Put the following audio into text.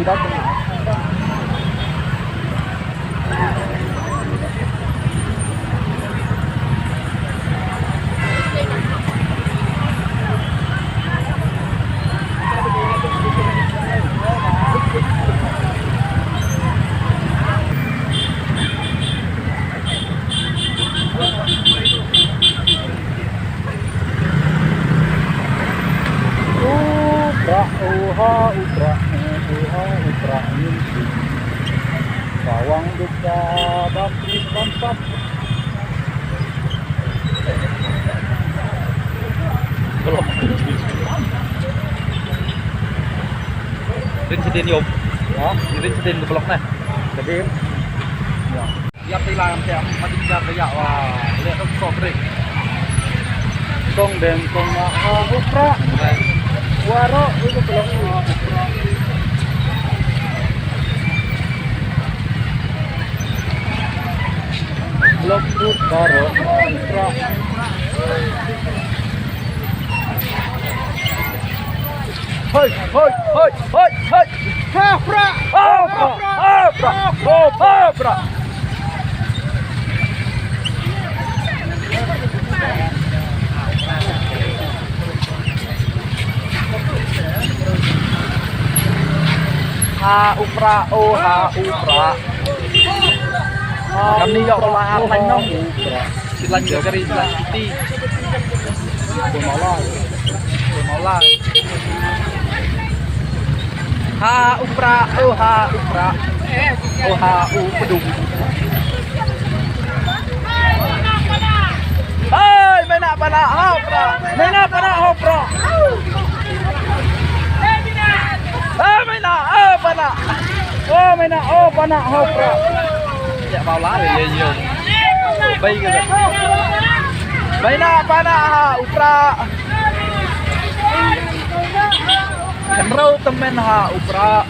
tidak benar. Ubra mimpi bawang duka baptis bangsat belum Rin sedin yuk. Hah? Rin sedin ke blok nih. sedih ya Yang tilang yang macam jar ya wah. Lihat tuh kok kering. kong dan kong ubra waro itu belum blok utara ubra Hoi, hoi, hoi, hoi, hoi. Hafra Abra, abra, abra. Ha upra, oh ha upra. Kami yok olah lain dong. Silang jo kari silang putih. Bomola Mola. Ha upra, oh ha upra. Oh ha pedung. Hai, main apa nak hopra? Main apa nak hopra? Main apa nak? oh mana oh pana hopra Ya bao lá thì nhiều. Bay cái này. Main apa nak ha upra? Kenrau temen ha upra.